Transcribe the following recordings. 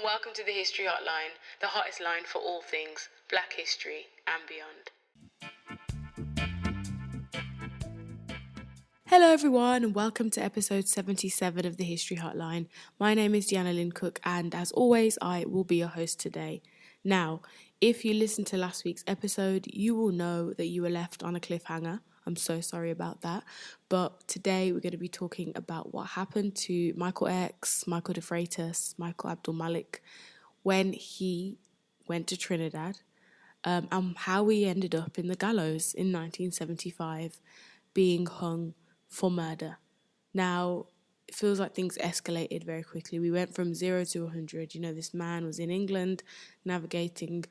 welcome to the History Hotline, the hottest line for all things Black history and beyond. Hello everyone and welcome to episode 77 of the History Hotline. My name is Deanna Lynn Cook and as always I will be your host today. Now, if you listened to last week's episode, you will know that you were left on a cliffhanger. I'm so sorry about that. But today we're going to be talking about what happened to Michael X, Michael De Freitas, Michael Abdul Malik when he went to Trinidad, and how he ended up in the gallows in 1975 being hung for murder. Now, it feels like things escalated very quickly. We went from 0 to 100. You know, this man was in England navigating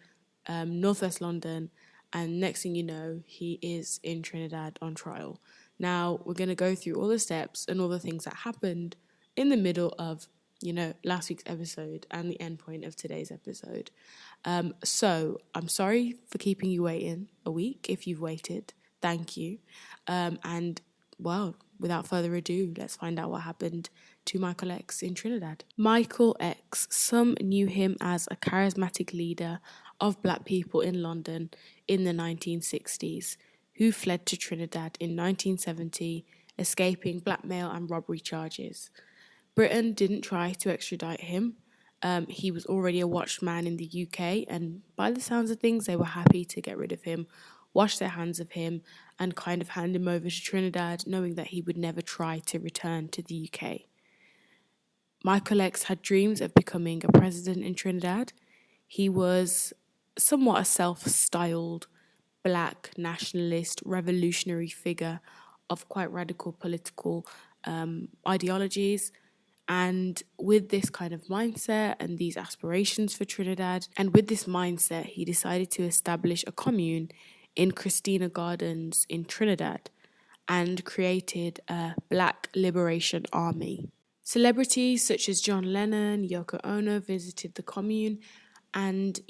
northwest London, and next thing you know, he is in Trinidad on trial. Now, we're going to go through all the steps and all the things that happened in the middle of, last week's episode and the end point of today's episode. So, I'm sorry for keeping you waiting a week. If you've waited, thank you. Well, without further ado, let's find out what happened to Michael X in Trinidad. Michael X, some knew him as a charismatic leader of black people in London in the 1960s, who fled to Trinidad in 1970, escaping blackmail and robbery charges. Britain didn't try to extradite him. He was already a watched man in the UK, and by the sounds of things, they were happy to get rid of him, wash their hands of him, and kind of hand him over to Trinidad, knowing that he would never try to return to the UK. Michael X had dreams of becoming a president in Trinidad. He was somewhat a self-styled black nationalist revolutionary figure of quite radical political ideologies. And with this kind of mindset and these aspirations for Trinidad, and with this mindset, he decided to establish a commune in Christina Gardens in Trinidad and created a Black Liberation Army. Celebrities such as John Lennon, Yoko Ono visited the commune, and,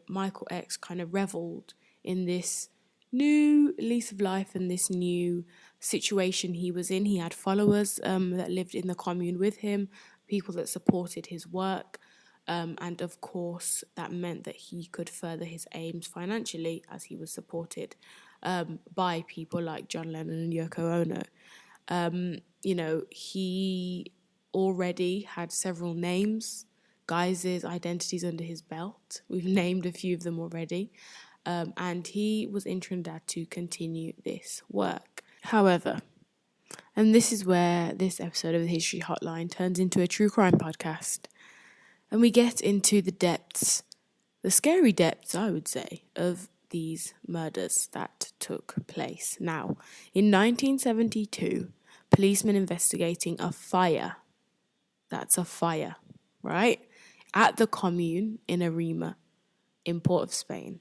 Michael X kind of reveled in this new lease of life and this new situation he was in. He had followers that lived in the commune with him, people that supported his work, and of course that meant that he could further his aims financially as he was supported by people like John Lennon and Yoko Ono. He already had several names, guises, identities under his belt. We've named a few of them already. And he was in Trinidad to continue this work. However, and this is where this episode of the History Hotline turns into a true crime podcast, and we get into the depths, the scary depths, I would say, of these murders that took place. Now, in 1972, policemen investigating a fire, that's a fire, right, at the commune in Arima, in Port of Spain,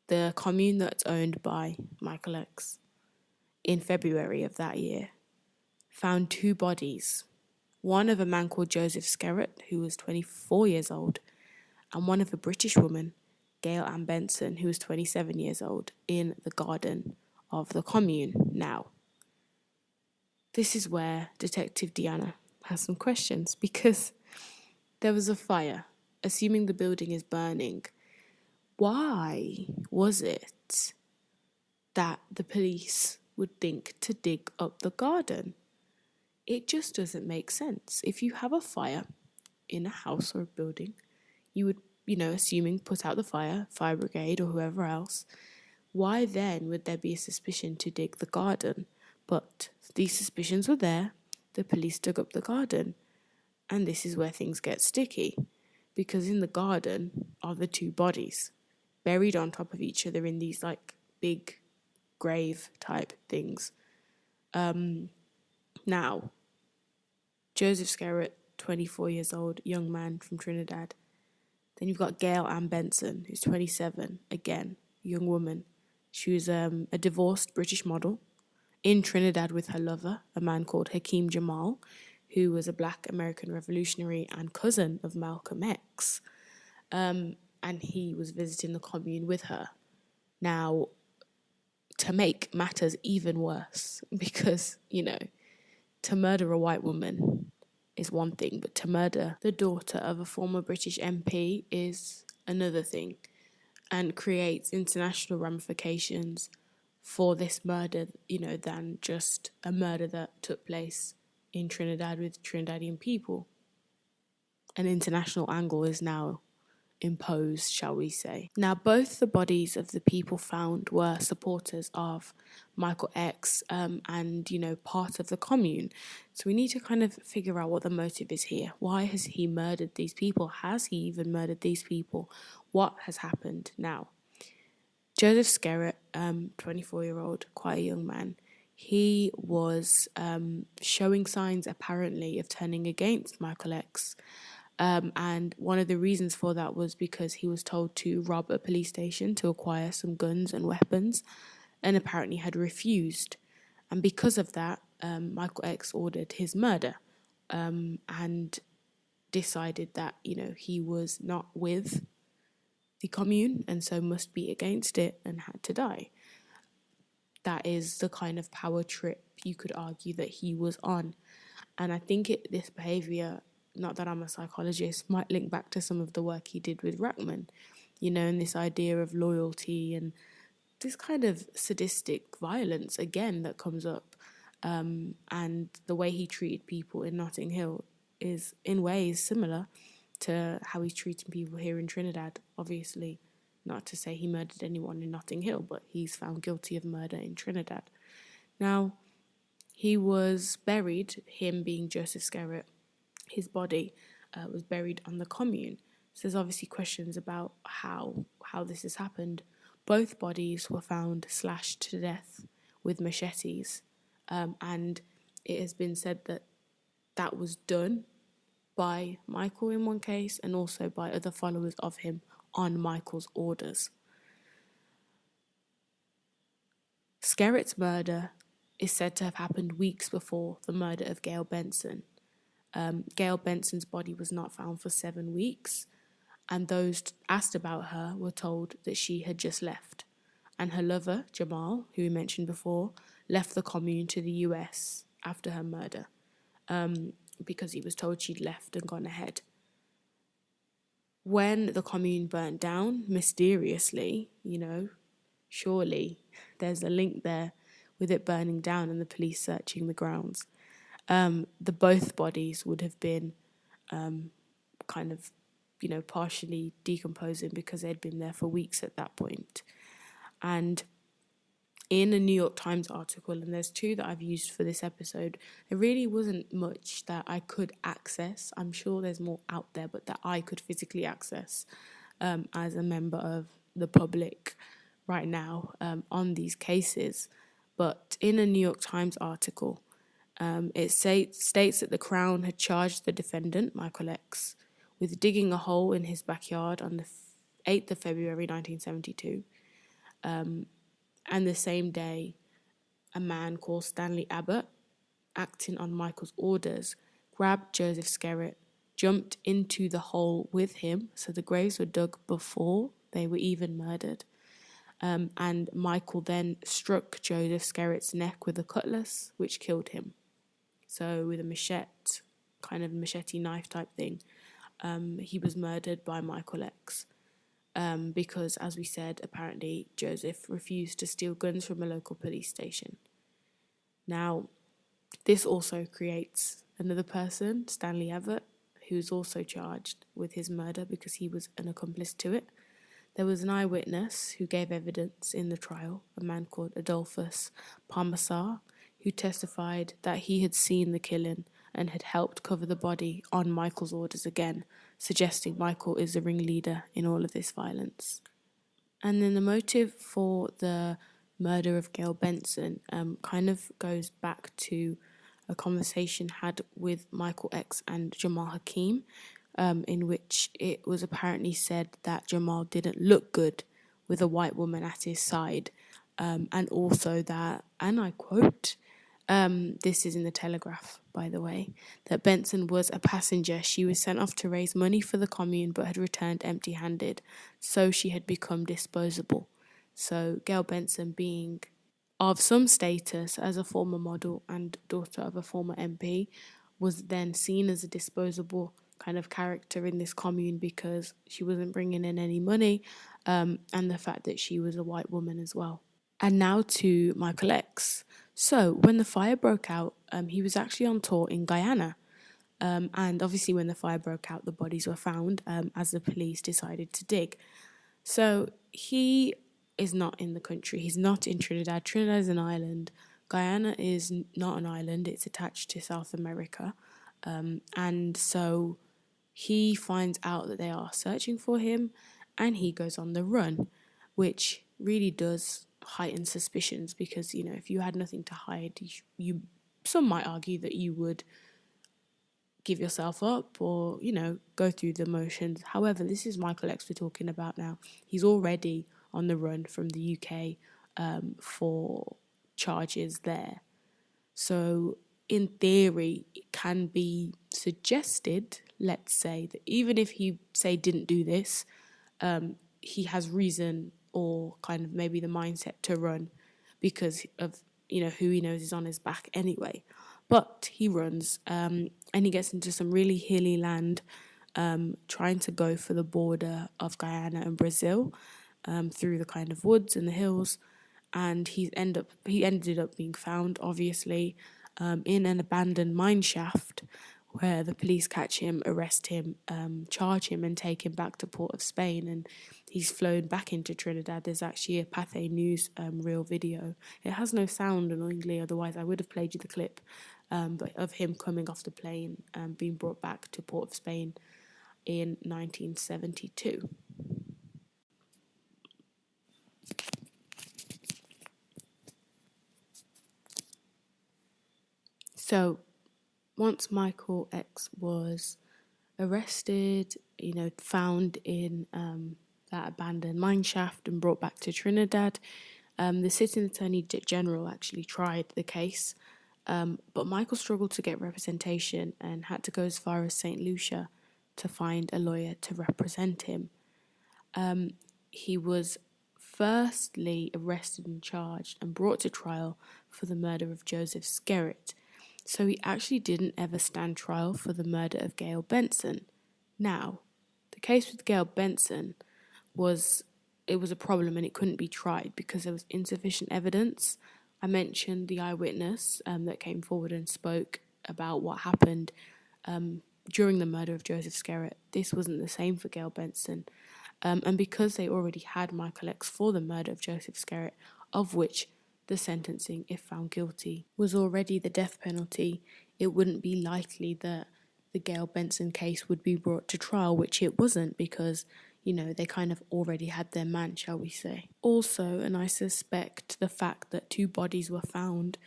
the commune that's owned by Michael X, in February of that year, found two bodies. One of a man called Joseph Skerritt, who was 24 years old, and one of a British woman, Gale Benson, who was 27 years old, in the garden of the commune. Now, this is where Detective Deanna has some questions, because there was a fire. Assuming the building is burning, why was it that the police would think to dig up the garden? It just doesn't make sense. If you have a fire in a house or a building, you would, assuming put out the fire brigade or whoever else. Why then would there be a suspicion to dig the garden? But these suspicions were there. The police dug up the garden. And this is where things get sticky, because in the garden are the two bodies buried on top of each other in these like big grave type things. Now, Joseph Skerritt, 24 years old, young man from Trinidad. Then you've got Gale Benson, who's 27, again, young woman. She was a divorced British model in Trinidad with her lover, a man called Hakeem Jamal, who was a black American revolutionary and cousin of Malcolm X. And he was visiting the commune with her. Now, to make matters even worse, because, to murder a white woman is one thing, but to murder the daughter of a former British MP is another thing, and creates international ramifications for this murder, than just a murder that took place in Trinidad with Trinidadian people. An international angle is now imposed, shall we say. Now, both the bodies of the people found were supporters of Michael X and, part of the commune. So we need to kind of figure out what the motive is here. Why has he murdered these people? Has he even murdered these people? What has happened now? Joseph Skerritt, 24-year-old, quite a young man, he was showing signs apparently of turning against Michael X. And one of the reasons for that was because he was told to rob a police station to acquire some guns and weapons, and apparently had refused. And because of that, Michael X ordered his murder, and decided that, he was not with the commune and so must be against it and had to die. That is the kind of power trip you could argue that he was on. And I think this behaviour, not that I'm a psychologist, might link back to some of the work he did with Rackman, and this idea of loyalty and this kind of sadistic violence, again, that comes up. And the way he treated people in Notting Hill is in ways similar to how he's treating people here in Trinidad. Obviously, not to say he murdered anyone in Notting Hill, but he's found guilty of murder in Trinidad. Now, he was buried, him being Joseph Skerritt, his body was buried on the commune. So there's obviously questions about how this has happened. Both bodies were found slashed to death with machetes, and it has been said that was done by Michael in one case, and also by other followers of him on Michael's orders. Skerritt's murder is said to have happened weeks before the murder of Gale Benson. Gale Benson's body was not found for 7 weeks, and those asked about her were told that she had just left. And her lover, Jamal, who we mentioned before, left the commune to the US after her murder, because he was told she'd left and gone ahead. When the commune burnt down, mysteriously, surely there's a link there with it burning down and the police searching the grounds. Both bodies would have been partially decomposing because they'd been there for weeks at that point. And in a New York Times article, and there's 2 that I've used for this episode, there really wasn't much that I could access. I'm sure there's more out there, but that I could physically access as a member of the public right now on these cases. But in a New York Times article, it states that the Crown had charged the defendant, Michael X, with digging a hole in his backyard on the 8th of February 1972. And the same day, a man called Stanley Abbott, acting on Michael's orders, grabbed Joseph Skerritt, jumped into the hole with him, so the graves were dug before they were even murdered. And Michael then struck Joseph Skerritt's neck with a cutlass, which killed him. So with a machete, kind of machete knife type thing, he was murdered by Michael X. Because, as we said, apparently Joseph refused to steal guns from a local police station. Now, this also creates another person, Stanley Abbott, who's also charged with his murder because he was an accomplice to it. There was an eyewitness who gave evidence in the trial, a man called Adolphus Parmasar, who testified that he had seen the killing and had helped cover the body on Michael's orders again, suggesting Michael is the ringleader in all of this violence. And then the motive for the murder of Gale Benson kind of goes back to a conversation had with Michael X and Jamal Hakim, in which it was apparently said that Jamal didn't look good with a white woman at his side, and also that, and I quote, this is in the Telegraph, by the way, that Benson was a passenger. She was sent off to raise money for the commune but had returned empty-handed, so she had become disposable. So Gale Benson, being of some status as a former model and daughter of a former MP, was then seen as a disposable kind of character in this commune because she wasn't bringing in any money, and the fact that she was a white woman as well. And now to Michael X. So when the fire broke out, he was actually on tour in Guyana. And obviously when the fire broke out, the bodies were found as the police decided to dig. So he is not in the country. He's not in Trinidad. Trinidad is an island. Guyana is not an island. It's attached to South America. And so he finds out that they are searching for him and he goes on the run, which really does heighten suspicions because, you know, if you had nothing to hide, you some might argue that you would give yourself up or, you know, go through the motions. However, this is Michael X we're talking about now. He's already on the run from the UK for charges there. So in theory, it can be suggested, let's say, that even if he, say, didn't do this, he has reason or kind of maybe the mindset to run because of, you know, who he knows is on his back anyway. But he runs and he gets into some really hilly land, trying to go for the border of Guyana and Brazil, through the kind of woods and the hills. And he ended up being found, obviously, in an abandoned mine shaft where the police catch him, arrest him, charge him and take him back to Port of Spain. And he's flown back into Trinidad. There's actually a Pathé News real video. It has no sound, annoyingly, otherwise I would have played you the clip, but of him coming off the plane and being brought back to Port of Spain in 1972. So once Michael X was arrested, you know, found in that abandoned mine shaft and brought back to Trinidad, the sitting Attorney General actually tried the case, but Michael struggled to get representation and had to go as far as St. Lucia to find a lawyer to represent him. He was firstly arrested and charged and brought to trial for the murder of Joseph Skerritt. So he actually didn't ever stand trial for the murder of Gale Benson. Now, the case with Gale Benson was a problem and it couldn't be tried because there was insufficient evidence. I mentioned the eyewitness that came forward and spoke about what happened during the murder of Joseph Skerritt. This wasn't the same for Gale Benson. And because they already had Michael X for the murder of Joseph Skerritt, of which the sentencing, if found guilty, was already the death penalty, it wouldn't be likely that the Gale Benson case would be brought to trial, which it wasn't because, you know, they kind of already had their man, shall we say. Also, and I suspect the fact that 2 bodies were found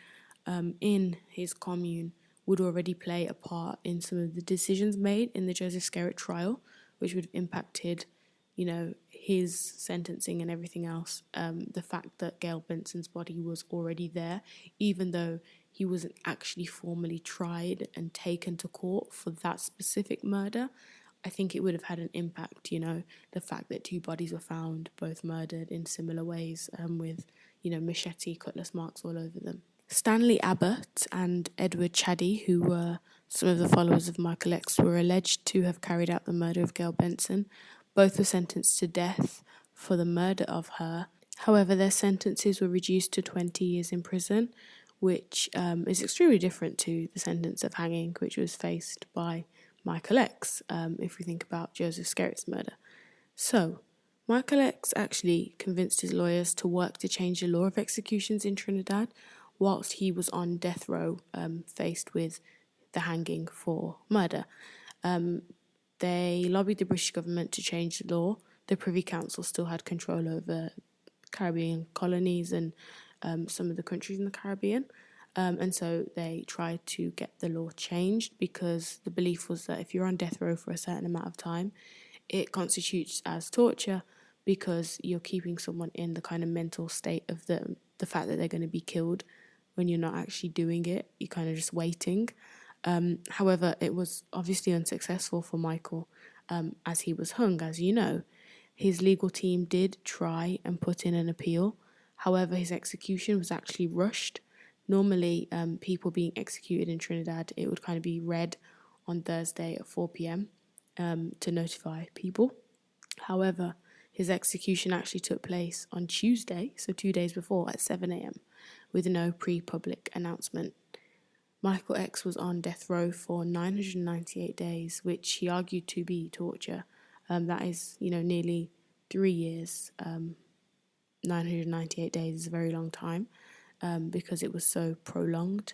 in his commune would already play a part in some of the decisions made in the Joseph Skerritt trial, which would have impacted, you know, his sentencing and everything else. The fact that Gale Benson's body was already there, even though he wasn't actually formally tried and taken to court for that specific murder, I think it would have had an impact, you know, the fact that 2 bodies were found, both murdered in similar ways, with, you know, machete, cutlass marks all over them. Stanley Abbott and Edward Chaddy, who were some of the followers of Michael X, were alleged to have carried out the murder of Gale Benson. Both were sentenced to death for the murder of her. However, their sentences were reduced to 20 years in prison, which is extremely different to the sentence of hanging, which was faced by Michael X, if we think about Joseph Skerritt's murder. So, Michael X actually convinced his lawyers to work to change the law of executions in Trinidad whilst he was on death row, faced with the hanging for murder. They lobbied the British government to change the law. The Privy Council still had control over Caribbean colonies and some of the countries in the Caribbean. And so they tried to get the law changed because the belief was that if you're on death row for a certain amount of time, it constitutes as torture because you're keeping someone in the kind of mental state of the fact that they're going to be killed when you're not actually doing it. You're kind of just waiting. However, it was obviously unsuccessful for Michael as he was hung, as you know. His legal team did try and put in an appeal. However, his execution was actually rushed. Normally, people being executed in Trinidad, it would kind of be read on Thursday at 4 p.m. To notify people. However, his execution actually took place on Tuesday, so 2 days before, at 7 a.m., with no pre-public announcement. Michael X was on death row for 998 days, which he argued to be torture. That is, nearly 3 years. 998 days is a very long time because it was so prolonged.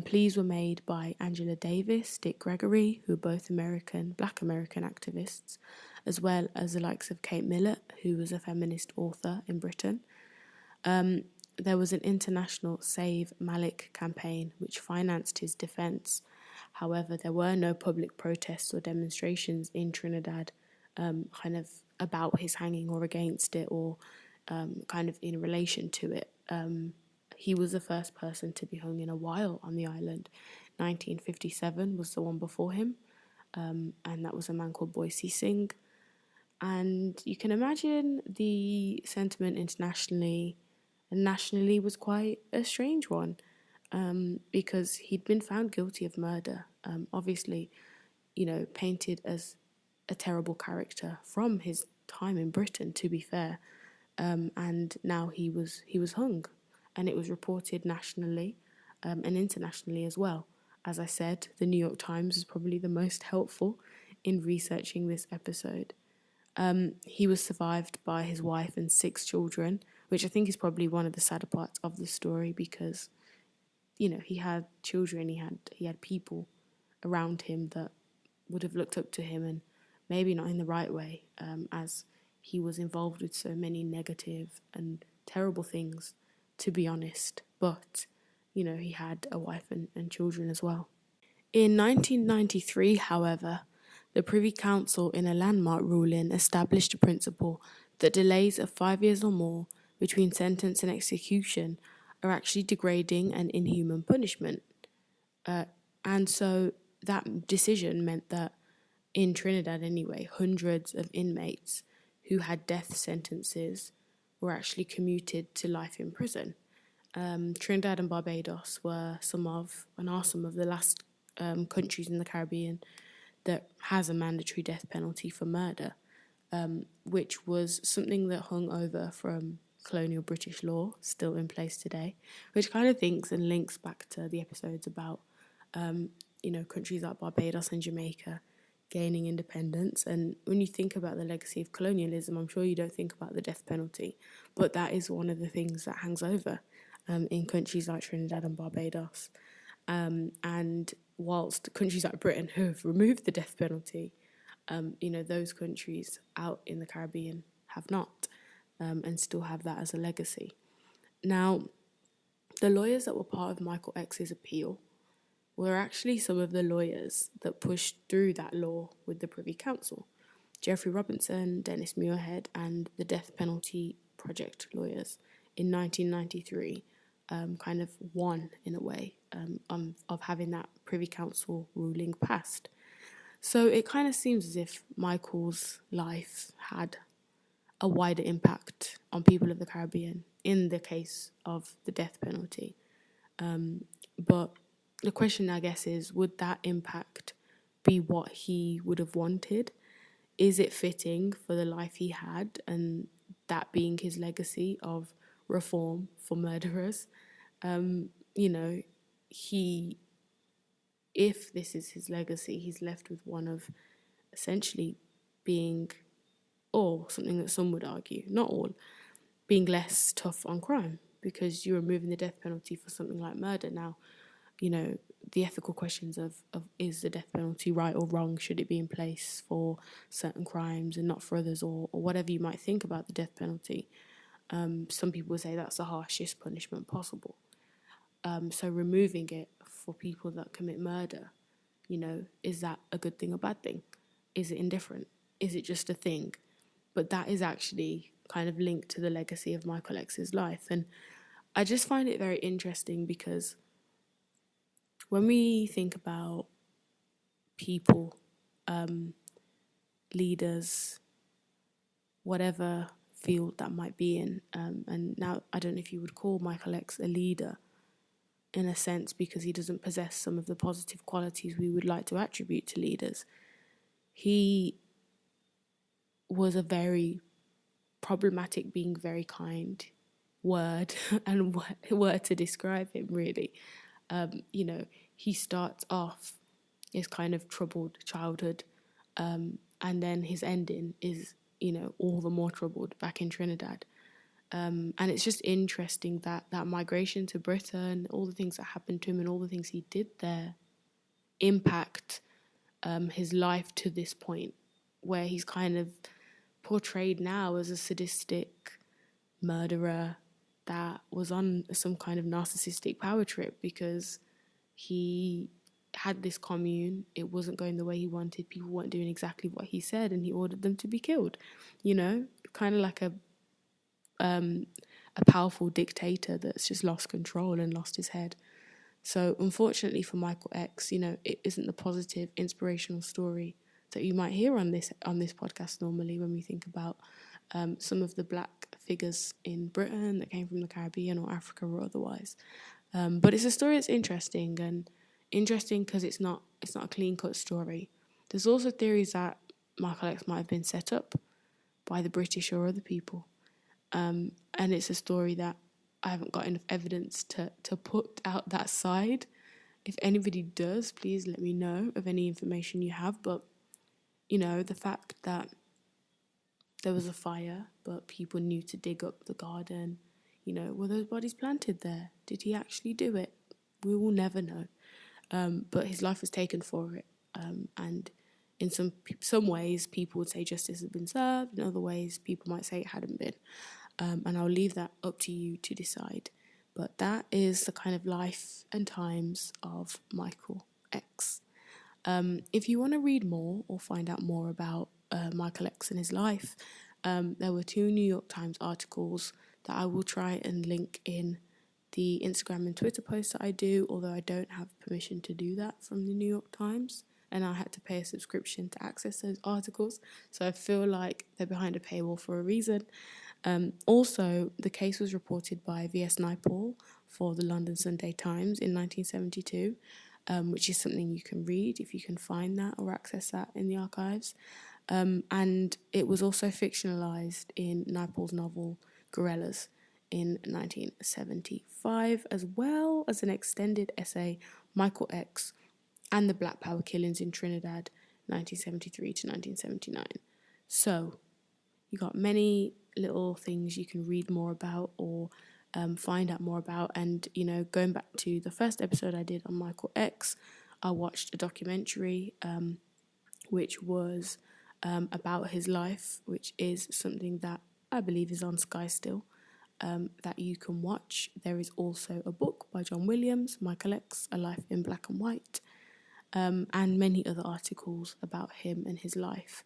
Pleas were made by Angela Davis, Dick Gregory, who are both Black American activists, as well as the likes of Kate Millett, who was a feminist author in Britain. There was an international Save Malik campaign which financed his defence. However, there were no public protests or demonstrations in Trinidad kind of about his hanging or against it or kind of in relation to it. He was the first person to be hung in a while on the island. 1957 was the one before him, and that was a man called Boise Singh. And you can imagine the sentiment internationally and nationally was quite a strange one because he'd been found guilty of murder, obviously, painted as a terrible character from his time in Britain, to be fair, and now he was hung, and it was reported nationally and internationally as well. As I said, the New York Times is probably the most helpful in researching this episode. He was survived by his wife and 6 children, which I think is probably one of the sadder parts of the story because, he had children, he had people around him that would have looked up to him and maybe not in the right way, as he was involved with so many negative and terrible things, to be honest. But, he had a wife and children as well. In 1993, however, the Privy Council, in a landmark ruling, established a principle that delays of 5 years or more between sentence and execution are actually degrading and inhuman punishment. And so that decision meant that in Trinidad anyway, hundreds of inmates who had death sentences were actually commuted to life in prison. Trinidad and Barbados are some of the last countries in the Caribbean that has a mandatory death penalty for murder, which was something that hung over from colonial British law, still in place today, which kind of thinks and links back to the episodes about, countries like Barbados and Jamaica gaining independence. And when you think about the legacy of colonialism, I'm sure you don't think about the death penalty, but that is one of the things that hangs over in countries like Trinidad and Barbados. And whilst countries like Britain have removed the death penalty, those countries out in the Caribbean have not, and still have that as a legacy. Now, the lawyers that were part of Michael X's appeal were actually some of the lawyers that pushed through that law with the Privy Council. Geoffrey Robinson, Dennis Muirhead, and the Death Penalty Project lawyers in 1993 kind of won, in a way, of having that Privy Council ruling passed. So it kind of seems as if Michael's life had a wider impact on people of the Caribbean in the case of the death penalty. But the question, I guess, is, would that impact be what he would have wanted? Is it fitting for the life he had and that being his legacy of reform for murderers? If this is his legacy, he's left with one of essentially being, or something that some would argue, not all, being less tough on crime, because you're removing the death penalty for something like murder. Now, the ethical questions of is the death penalty right or wrong? Should it be in place for certain crimes and not for others, or whatever you might think about the death penalty? Some people say that's the harshest punishment possible. So removing it for people that commit murder, is that a good thing or bad thing? Is it indifferent? Is it just a thing? But that is actually kind of linked to the legacy of Michael X's life. And I just find it very interesting because when we think about people, leaders, whatever field that might be in, and now I don't know if you would call Michael X a leader, in a sense, because he doesn't possess some of the positive qualities we would like to attribute to leaders. He was a very problematic, being very kind word and word to describe him, really. He starts off his kind of troubled childhood, and then his ending is, all the more troubled back in Trinidad. And it's just interesting that migration to Britain, all the things that happened to him and all the things he did there impact his life to this point, where he's kind of portrayed now as a sadistic murderer that was on some kind of narcissistic power trip because he had this commune. It wasn't going the way he wanted. People weren't doing exactly what he said, and he ordered them to be killed. Kind of like a powerful dictator that's just lost control and lost his head. So unfortunately for Michael X, it isn't the positive, inspirational story that you might hear on this podcast normally when we think about some of the black figures in Britain that came from the Caribbean or Africa or otherwise. But it's a story that's interesting because it's not a clean-cut story. There's also theories that Michael X might have been set up by the British or other people. And it's a story that I haven't got enough evidence to put out that side. If anybody does, please let me know of any information you have. But, the fact that there was a fire, but people knew to dig up the garden, were those bodies planted there? Did he actually do it? We will never know. But his life was taken for it. And in some ways, people would say justice has been served. In other ways, people might say it hadn't been. And I'll leave that up to you to decide. But that is the kind of life and times of Michael X. If you want to read more or find out more about Michael X and his life, there were 2 New York Times articles that I will try and link in the Instagram and Twitter posts that I do, although I don't have permission to do that from the New York Times, and I had to pay a subscription to access those articles, so I feel like they're behind a paywall for a reason. Also, the case was reported by V.S. Naipaul for the London Sunday Times in 1972, which is something you can read if you can find that or access that in the archives. And it was also fictionalised in Naipaul's novel Gorillas in 1975, as well as an extended essay, Michael X and the Black Power Killings in Trinidad, 1973 to 1979. So, you got many little things you can read more about or find out more about. And, going back to the first episode I did on Michael X, I watched a documentary which was about his life, which is something that I believe is on Sky still, that you can watch. There is also a book by John Williams, Michael X, A Life in Black and White, and many other articles about him and his life.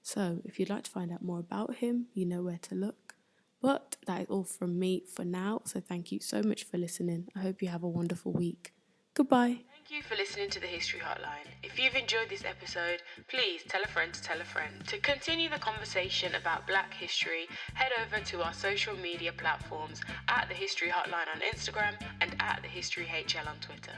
So if you'd like to find out more about him, you know where to look. But that is all from me for now, so thank you so much for listening. I hope you have a wonderful week. Goodbye. Thank you for listening to the History Hotline. If you've enjoyed this episode, please tell a friend to tell a friend. To continue the conversation about Black history, head over to our social media platforms at the History Hotline on Instagram and at the History HL on Twitter.